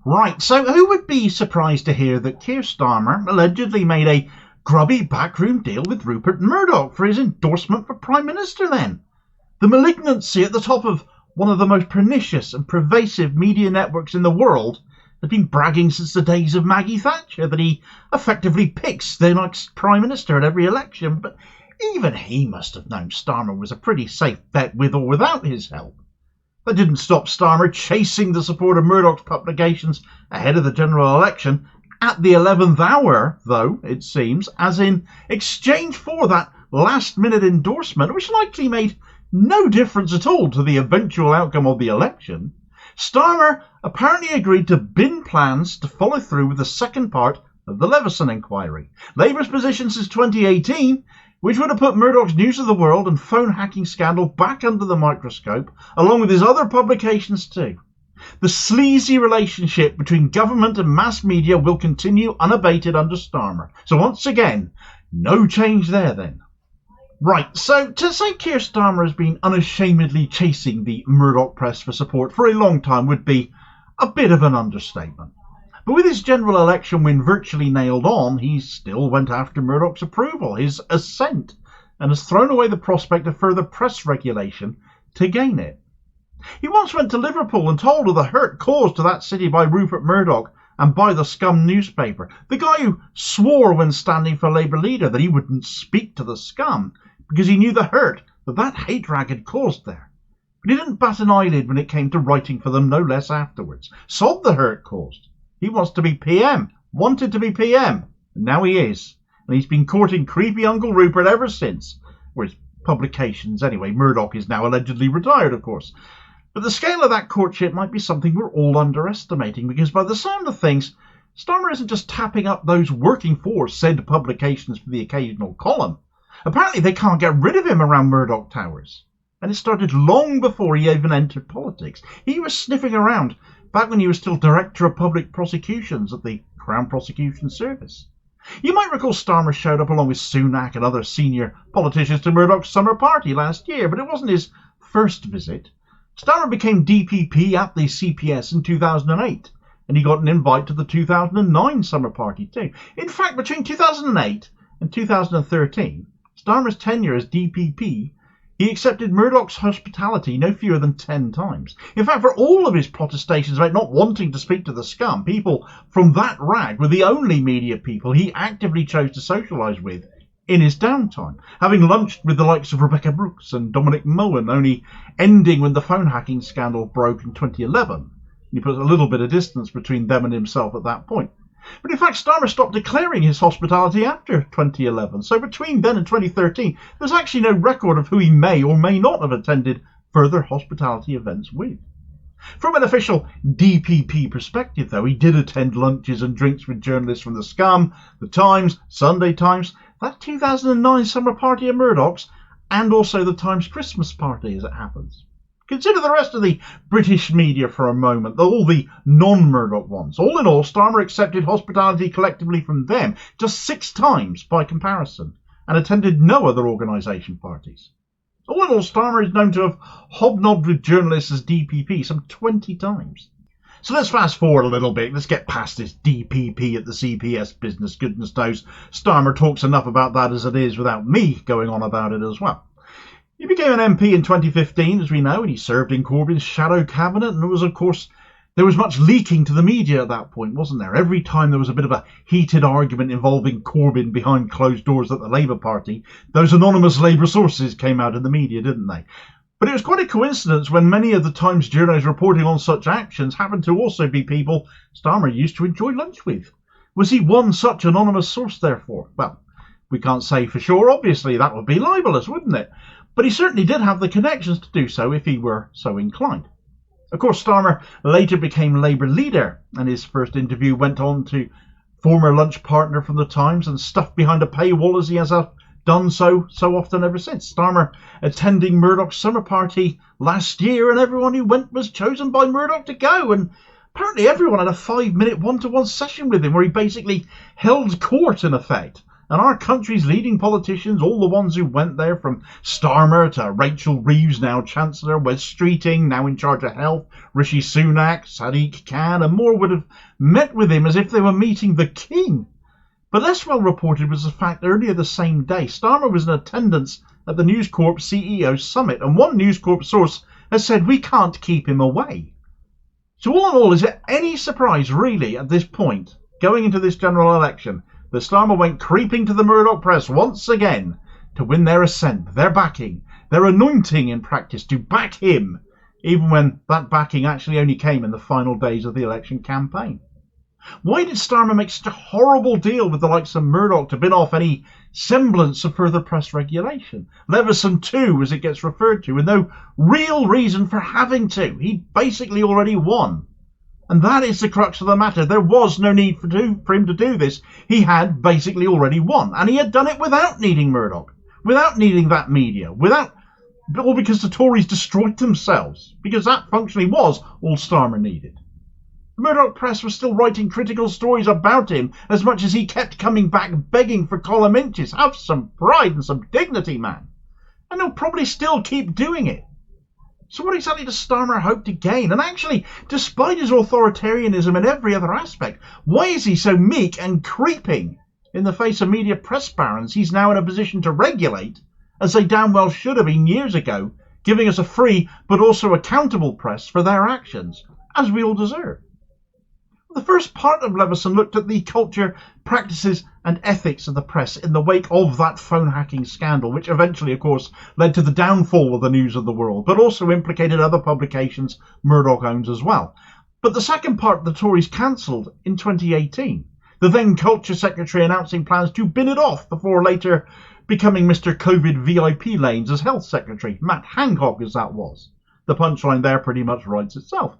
Right, so who would be surprised to hear that Keir Starmer allegedly made a grubby backroom deal with Rupert Murdoch for his endorsement for Prime Minister then? The malignancy at the top of one of the most pernicious and pervasive media networks in the world has been bragging since the days of Maggie Thatcher that he effectively picks the next Prime Minister at every election, but even he must have known Starmer was a pretty safe bet with or without his help. That didn't stop Starmer chasing the support of Murdoch's publications ahead of the general election at the 11th hour, though, it seems, as in exchange for that last-minute endorsement, which likely made no difference at all to the eventual outcome of the election. Starmer apparently agreed to bin plans to follow through with the second part of the Leveson Inquiry, Labour's position since 2018, which would have put Murdoch's News of the World and phone hacking scandal back under the microscope, along with his other publications too. The sleazy relationship between government and mass media will continue unabated under Starmer. So once again, no change there then. Right, so to say Keir Starmer has been unashamedly chasing the Murdoch press for support for a long time would be a bit of an understatement. But with his general election win virtually nailed on, he still went after Murdoch's approval, his assent, and has thrown away the prospect of further press regulation to gain it. He once went to Liverpool and told of the hurt caused to that city by Rupert Murdoch and by the scum newspaper, the guy who swore when standing for Labour leader that he wouldn't speak to the scum because he knew the hurt that hate rag had caused there. But he didn't bat an eyelid when it came to writing for them, no less afterwards. Sobbed the hurt caused. He wants to be PM, wanted to be PM, and now he is. And he's been courting creepy Uncle Rupert ever since. Or his publications, anyway. Murdoch is now allegedly retired, of course. But the scale of that courtship might be something we're all underestimating, because by the sound of things, Starmer isn't just tapping up those working for said publications for the occasional column. Apparently they can't get rid of him around Murdoch Towers. And it started long before he even entered politics. He was sniffing around back when he was still Director of Public Prosecutions at the Crown Prosecution Service. You might recall Starmer showed up along with Sunak and other senior politicians to Murdoch's summer party last year, but it wasn't his first visit. Starmer became DPP at the CPS in 2008, and he got an invite to the 2009 summer party too. In fact, between 2008 and 2013, Starmer's tenure as DPP, he accepted Murdoch's hospitality no fewer than 10 times. In fact, for all of his protestations about not wanting to speak to the scum, people from that rag were the only media people he actively chose to socialise with in his downtime, having lunched with the likes of Rebecca Brooks and Dominic Mullen, only ending when the phone hacking scandal broke in 2011. He put a little bit of distance between them and himself at that point. But in fact, Starmer stopped declaring his hospitality after 2011, so between then and 2013, there's actually no record of who he may or may not have attended further hospitality events with. From an official DPP perspective, though, he did attend lunches and drinks with journalists from The Scum, The Times, Sunday Times, that 2009 summer party of Murdoch's, and also the Times Christmas party, as it happens. Consider the rest of the British media for a moment, all the non-Murdoch ones. All in all, Starmer accepted hospitality collectively from them just 6 times by comparison, and attended no other organisation parties. All in all, Starmer is known to have hobnobbed with journalists as DPP some 20 times. So let's fast forward a little bit. Let's get past this DPP at the CPS business. Goodness knows Starmer talks enough about that as it is without me going on about it as well. He became an MP in 2015, as we know, and he served in Corbyn's shadow cabinet, and there was much leaking to the media at that point, wasn't there? Every time there was a bit of a heated argument involving Corbyn behind closed doors at the Labour Party, those anonymous Labour sources came out in the media, didn't they? But it was quite a coincidence when many of the Times journalists reporting on such actions happened to also be people Starmer used to enjoy lunch with. Was he one such anonymous source, therefore? Well, we can't say for sure. Obviously, that would be libelous, wouldn't it? But he certainly did have the connections to do so if he were so inclined. Of course, Starmer later became Labour leader, and his first interview went on to former lunch partner from the Times and stuffed behind a paywall as he has done so often ever since. Starmer attending Murdoch's summer party last year, and everyone who went was chosen by Murdoch to go, and apparently everyone had a 5-minute one-to-one session with him where he basically held court in effect And our country's leading politicians, all the ones who went there, from Starmer to Rachel Reeves, now Chancellor, Wes Streeting, now in charge of health, Rishi Sunak, Sadiq Khan, and more, would have met with him as if they were meeting the king. But less well reported was the fact that earlier the same day, Starmer was in attendance at the News Corp CEO Summit, and one News Corp source has said we can't keep him away. So all in all, is it any surprise really at this point, going into this general election, that Starmer went creeping to the Murdoch press once again to win their assent, their backing, their anointing in practice to back him, even when that backing actually only came in the final days of the election campaign? Why did Starmer make such a horrible deal with the likes of Murdoch to bin off any semblance of further press regulation? Leveson 2, as it gets referred to, with no real reason for having to. He basically already won. And that is the crux of the matter. There was no need for him to do this. He had basically already won. And he had done it without needing Murdoch, without needing that media, all because the Tories destroyed themselves, because that functionally was all Starmer needed. The Murdoch press was still writing critical stories about him as much as he kept coming back begging for column inches. Have some pride and some dignity, man. And he'll probably still keep doing it. So what exactly does Starmer hope to gain? And actually, despite his authoritarianism in every other aspect, why is he so meek and creeping in the face of media press barons he's now in a position to regulate, as they damn well should have been years ago, giving us a free but also accountable press for their actions, as we all deserve? The first part of Leveson looked at the culture, practices and ethics of the press in the wake of that phone hacking scandal, which eventually, of course, led to the downfall of the News of the World, but also implicated other publications Murdoch owns as well. But the second part the Tories cancelled in 2018, the then Culture Secretary announcing plans to bin it off before later becoming Mr. COVID VIP lanes as Health Secretary, Matt Hancock as that was. The punchline there pretty much writes itself.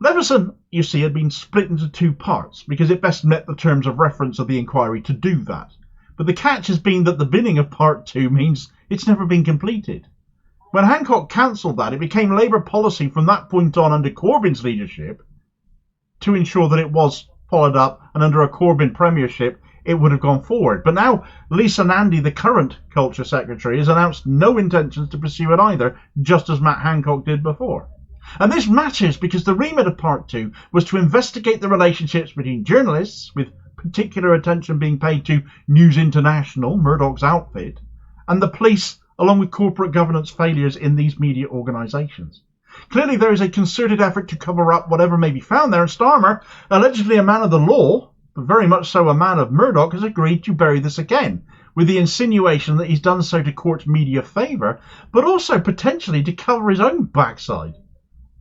Leveson, you see, had been split into two parts because it best met the terms of reference of the inquiry to do that. But the catch has been that the binning of part 2 means it's never been completed. When Hancock cancelled that, it became Labour policy from that point on under Corbyn's leadership to ensure that it was followed up, and under a Corbyn premiership it would have gone forward. But now Lisa Nandy, the current Culture Secretary, has announced no intentions to pursue it either, just as Matt Hancock did before. And this matters because the remit of Part 2 was to investigate the relationships between journalists, with particular attention being paid to News International, Murdoch's outfit, and the police, along with corporate governance failures in these media organisations. Clearly there is a concerted effort to cover up whatever may be found there, and Starmer, allegedly a man of the law, but very much so a man of Murdoch, has agreed to bury this again, with the insinuation that he's done so to court media favour, but also potentially to cover his own backside.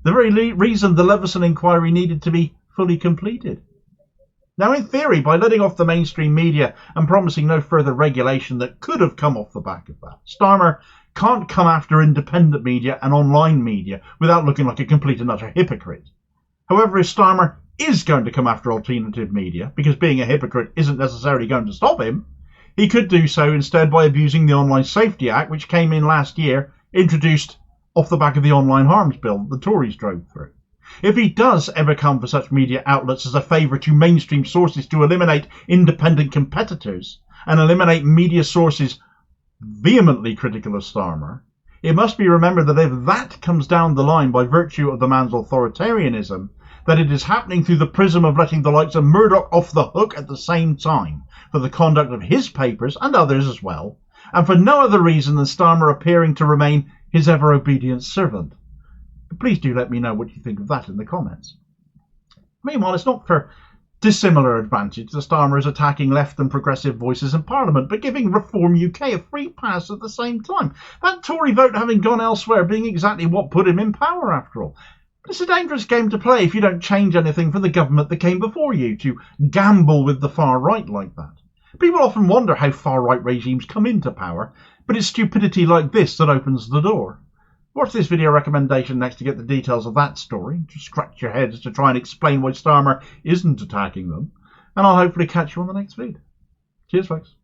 The very reason the Leveson Inquiry needed to be fully completed. Now, in theory, by letting off the mainstream media and promising no further regulation that could have come off the back of that, Starmer can't come after independent media and online media without looking like a complete and utter hypocrite. However, if Starmer is going to come after alternative media, because being a hypocrite isn't necessarily going to stop him, he could do so instead by abusing the Online Safety Act, which came in last year, introduced off the back of the Online Harms Bill that the Tories drove through. If he does ever come for such media outlets as a favour to mainstream sources to eliminate independent competitors and eliminate media sources vehemently critical of Starmer, it must be remembered that if that comes down the line by virtue of the man's authoritarianism, that it is happening through the prism of letting the likes of Murdoch off the hook at the same time for the conduct of his papers and others as well, and for no other reason than Starmer appearing to remain his ever-obedient servant. Please do let me know what you think of that in the comments. Meanwhile, it's not for dissimilar advantage that Starmer is attacking left and progressive voices in Parliament, but giving Reform UK a free pass at the same time. That Tory vote having gone elsewhere being exactly what put him in power, after all. But it's a dangerous game to play if you don't change anything for the government that came before you, to gamble with the far right like that. People often wonder how far-right regimes come into power, but it's stupidity like this that opens the door. Watch this video recommendation next to get the details of that story. Just scratch your heads to try and explain why Starmer isn't attacking them, and I'll hopefully catch you on the next vid. Cheers, folks.